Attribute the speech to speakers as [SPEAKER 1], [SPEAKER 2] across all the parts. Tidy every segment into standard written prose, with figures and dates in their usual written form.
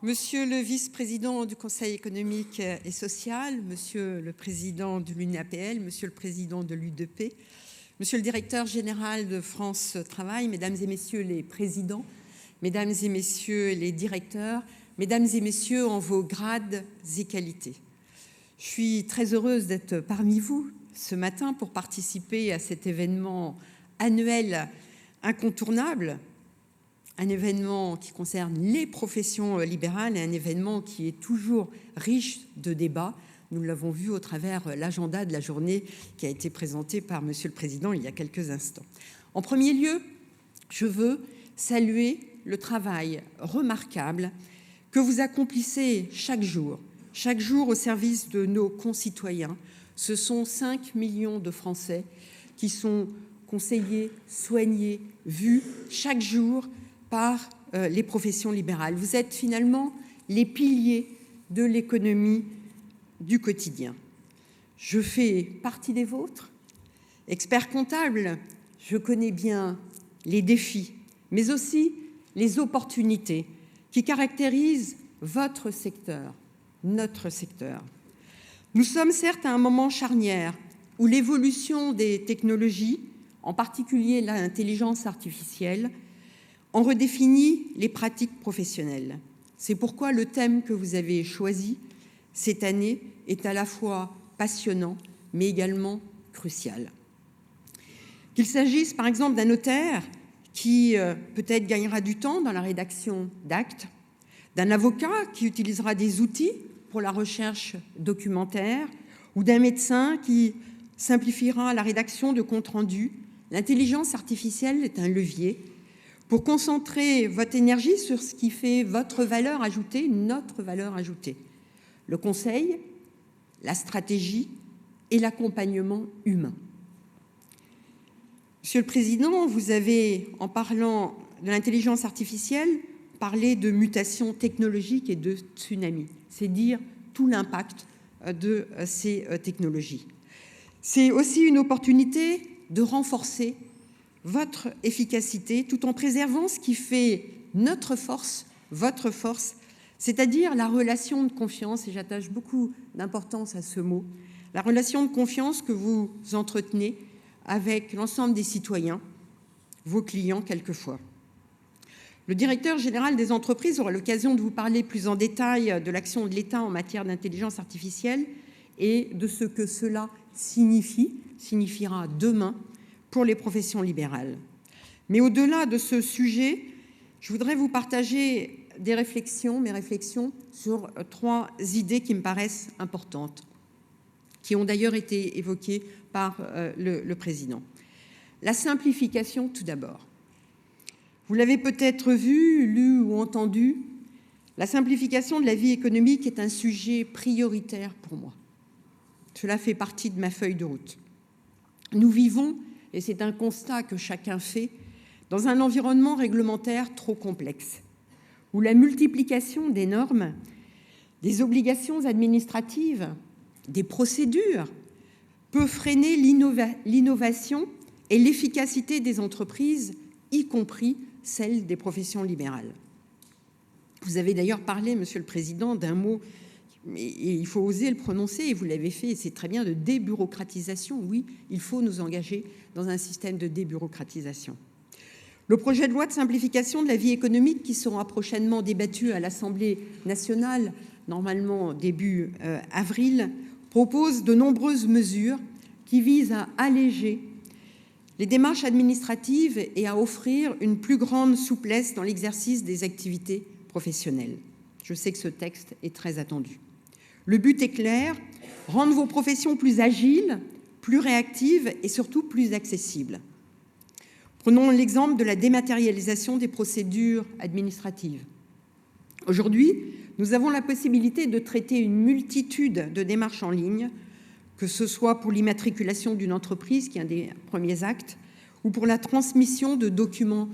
[SPEAKER 1] Monsieur le vice-président du Conseil économique et social, monsieur le président de l'UNAPL, monsieur le président de l'UDP, monsieur le directeur général de France Travail, mesdames et messieurs les présidents, mesdames et messieurs les directeurs, mesdames et messieurs en vos grades et qualités. Je suis très heureuse d'être parmi vous ce matin pour participer à cet événement annuel incontournable, un événement qui concerne les professions libérales et un événement qui est toujours riche de débats. Nous l'avons vu au travers l'agenda de la journée qui a été présenté par Monsieur le Président il y a quelques instants. En premier lieu, je veux saluer le travail remarquable que vous accomplissez chaque jour au service de nos concitoyens. Ce sont 5 millions de Français qui sont conseillés, soignés, vus chaque jour par les professions libérales. Vous êtes finalement les piliers de l'économie du quotidien. Je fais partie des vôtres. Expert comptable, je connais bien les défis, mais aussi les opportunités qui caractérisent votre secteur, notre secteur. Nous sommes certes à un moment charnière où l'évolution des technologies, en particulier l'intelligence artificielle, en redéfinit les pratiques professionnelles. C'est pourquoi le thème que vous avez choisi cette année est à la fois passionnant, mais également crucial. Qu'il s'agisse par exemple d'un notaire qui peut-être gagnera du temps dans la rédaction d'actes, d'un avocat qui utilisera des outils pour la recherche documentaire, ou d'un médecin qui simplifiera la rédaction de comptes rendus, l'intelligence artificielle est un levier pour concentrer votre énergie sur ce qui fait votre valeur ajoutée, notre valeur ajoutée. Le conseil, la stratégie et l'accompagnement humain. Monsieur le Président, vous avez, en parlant de l'intelligence artificielle, parlé de mutation technologique et de tsunami. C'est dire tout l'impact de ces technologies. C'est aussi une opportunité de renforcer votre efficacité tout en préservant ce qui fait notre force, votre force, c'est-à-dire la relation de confiance, et j'attache beaucoup d'importance à ce mot, la relation de confiance que vous entretenez avec l'ensemble des citoyens, vos clients quelquefois. Le directeur général des entreprises aura l'occasion de vous parler plus en détail de l'action de l'État en matière d'intelligence artificielle et de ce que cela signifiera demain pour les professions libérales. Mais au-delà de ce sujet, je voudrais vous partager mes réflexions sur 3 idées qui me paraissent importantes, qui ont d'ailleurs été évoquées par le Président. La simplification tout d'abord. Vous l'avez peut-être vu, lu ou entendu, la simplification de la vie économique est un sujet prioritaire pour moi. Cela fait partie de ma feuille de route. Nous vivons, et c'est un constat que chacun fait, dans un environnement réglementaire trop complexe, où la multiplication des normes, des obligations administratives, des procédures peut freiner l'innovation et l'efficacité des entreprises, y compris celle des professions libérales. Vous avez d'ailleurs parlé, Monsieur le Président, d'un mot, et il faut oser le prononcer, et vous l'avez fait, et c'est très bien, de débureaucratisation. Oui, il faut nous engager dans un système de débureaucratisation. Le projet de loi de simplification de la vie économique qui sera prochainement débattu à l'Assemblée nationale, normalement début avril, propose de nombreuses mesures qui visent à alléger les démarches administratives et à offrir une plus grande souplesse dans l'exercice des activités professionnelles. Je sais que ce texte est très attendu. Le but est clair, rendre vos professions plus agiles, plus réactives et surtout plus accessibles. Prenons l'exemple de la dématérialisation des procédures administratives. Aujourd'hui, nous avons la possibilité de traiter une multitude de démarches en ligne, que ce soit pour l'immatriculation d'une entreprise, qui est un des premiers actes, ou pour la transmission de documents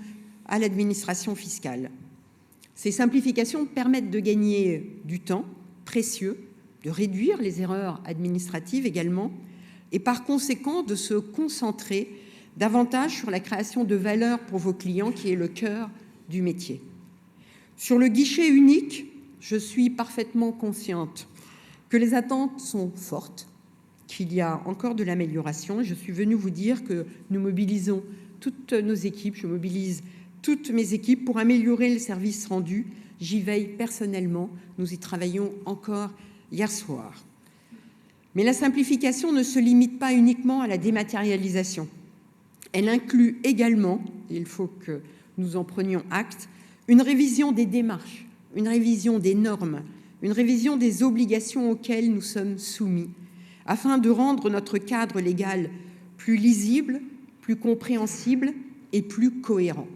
[SPEAKER 1] à l'administration fiscale. Ces simplifications permettent de gagner du temps précieux, de réduire les erreurs administratives également, et par conséquent de se concentrer davantage sur la création de valeur pour vos clients, qui est le cœur du métier. Sur le guichet unique, je suis parfaitement consciente que les attentes sont fortes, qu'il y a encore de l'amélioration. Je suis venue vous dire que nous mobilisons toutes nos équipes, je mobilise toutes mes équipes pour améliorer le service rendu. J'y veille personnellement, nous y travaillons encore hier soir. Mais la simplification ne se limite pas uniquement à la dématérialisation. Elle inclut également, il faut que nous en prenions acte, une révision des démarches, une révision des normes, une révision des obligations auxquelles nous sommes soumis, afin de rendre notre cadre légal plus lisible, plus compréhensible et plus cohérent.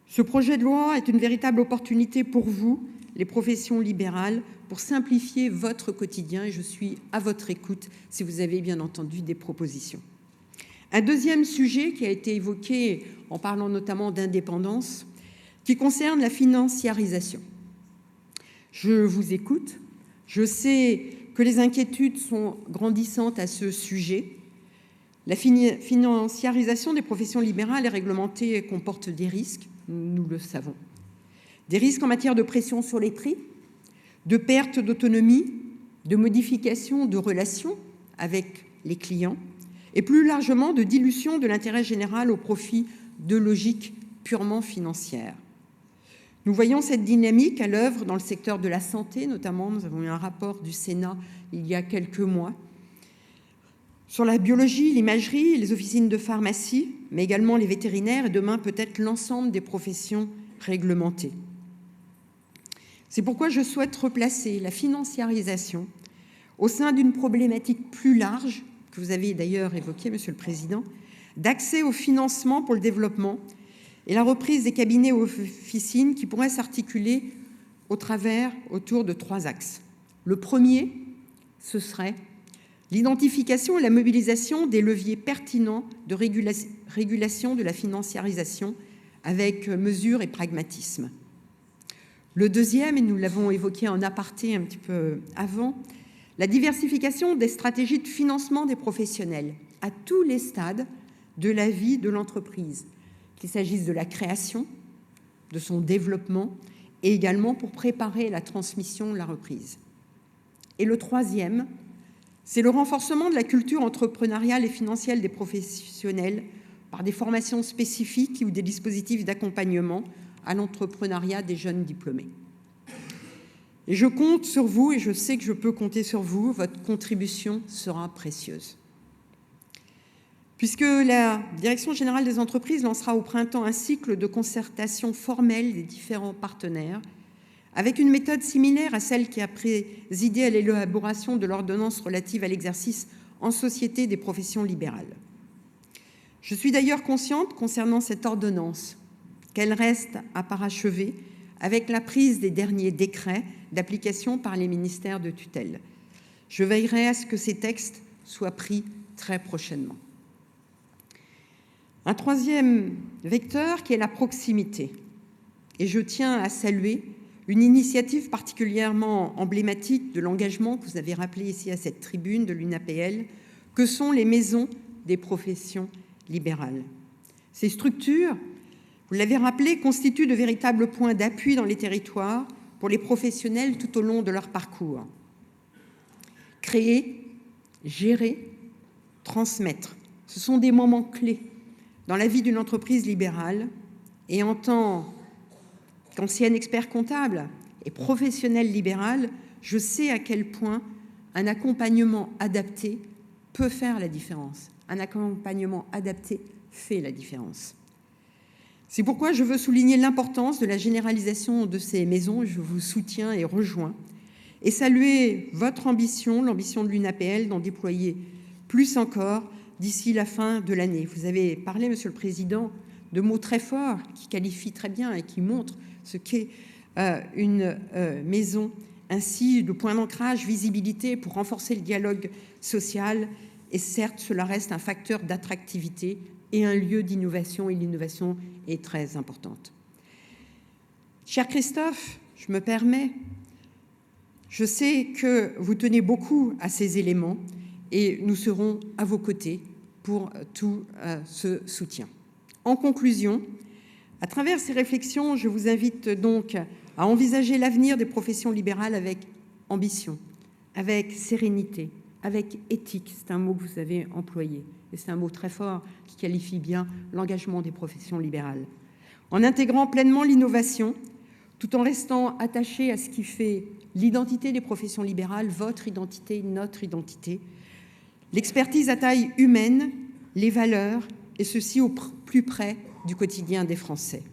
[SPEAKER 1] Ce projet de loi est une véritable opportunité pour vous, les professions libérales, pour simplifier votre quotidien et je suis à votre écoute si vous avez bien entendu des propositions. Un deuxième sujet qui a été évoqué en parlant notamment d'indépendance, qui concerne la financiarisation. Je vous écoute, je sais que les inquiétudes sont grandissantes à ce sujet. La financiarisation des professions libérales et réglementées comporte des risques, nous le savons. Des risques en matière de pression sur les prix, de perte d'autonomie, de modification de relations avec les clients et plus largement de dilution de l'intérêt général au profit de logiques purement financières. Nous voyons cette dynamique à l'œuvre dans le secteur de la santé, notamment. Nous avons eu un rapport du Sénat il y a quelques mois sur la biologie, l'imagerie, les officines de pharmacie, mais également les vétérinaires et demain peut-être l'ensemble des professions réglementées. C'est pourquoi je souhaite replacer la financiarisation au sein d'une problématique plus large, que vous avez d'ailleurs évoquée, Monsieur le Président, d'accès au financement pour le développement et la reprise des cabinets ou officines qui pourraient s'articuler autour de 3 axes. Le premier, ce serait l'identification et la mobilisation des leviers pertinents de régulation de la financiarisation avec mesure et pragmatisme. Le deuxième, et nous l'avons évoqué en aparté un petit peu avant, la diversification des stratégies de financement des professionnels à tous les stades de la vie de l'entreprise, qu'il s'agisse de la création, de son développement et également pour préparer la transmission, la reprise. Et le troisième, c'est le renforcement de la culture entrepreneuriale et financière des professionnels par des formations spécifiques ou des dispositifs d'accompagnement à l'entrepreneuriat des jeunes diplômés. Et je compte sur vous et je sais que je peux compter sur vous, votre contribution sera précieuse. Puisque la Direction générale des entreprises lancera au printemps un cycle de concertation formelle des différents partenaires, avec une méthode similaire à celle qui a présidé à l'élaboration de l'ordonnance relative à l'exercice en société des professions libérales. Je suis d'ailleurs consciente, concernant cette ordonnance, qu'elle reste à parachever avec la prise des derniers décrets d'application par les ministères de tutelle. Je veillerai à ce que ces textes soient pris très prochainement. Un troisième vecteur qui est la proximité. Et je tiens à saluer une initiative particulièrement emblématique de l'engagement que vous avez rappelé ici à cette tribune de l'UNAPL, que sont les maisons des professions libérales. Ces structures, vous l'avez rappelé, constituent de véritables points d'appui dans les territoires pour les professionnels tout au long de leur parcours. Créer, gérer, transmettre, ce sont des moments clés dans la vie d'une entreprise libérale et en tant qu'ancienne expert comptable et professionnelle libérale, je sais à quel point un accompagnement adapté peut faire la différence. Un accompagnement adapté fait la différence. C'est pourquoi je veux souligner l'importance de la généralisation de ces maisons. Je vous soutiens et rejoins. Et saluer votre ambition, l'ambition de l'UNAPL, d'en déployer plus encore d'ici la fin de l'année. Vous avez parlé, Monsieur le Président, de mots très forts qui qualifient très bien et qui montrent ce qu'est une maison, ainsi de point d'ancrage, visibilité pour renforcer le dialogue social. Et certes, cela reste un facteur d'attractivité et un lieu d'innovation, et l'innovation est très importante. Cher Christophe, je me permets, je sais que vous tenez beaucoup à ces éléments et nous serons à vos côtés pour tout ce soutien. En conclusion, à travers ces réflexions, je vous invite donc à envisager l'avenir des professions libérales avec ambition, avec sérénité, avec éthique. C'est un mot que vous avez employé et c'est un mot très fort qui qualifie bien l'engagement des professions libérales. En intégrant pleinement l'innovation, tout en restant attaché à ce qui fait l'identité des professions libérales, votre identité, notre identité, l'expertise à taille humaine, les valeurs, et ceci au plus près du quotidien des Français.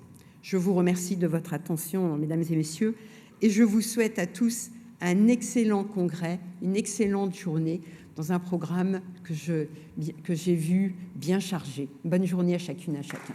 [SPEAKER 1] Je vous remercie de votre attention, mesdames et messieurs, et je vous souhaite à tous un excellent congrès, une excellente journée dans un programme que j'ai vu bien chargé. Bonne journée à chacune et à chacun.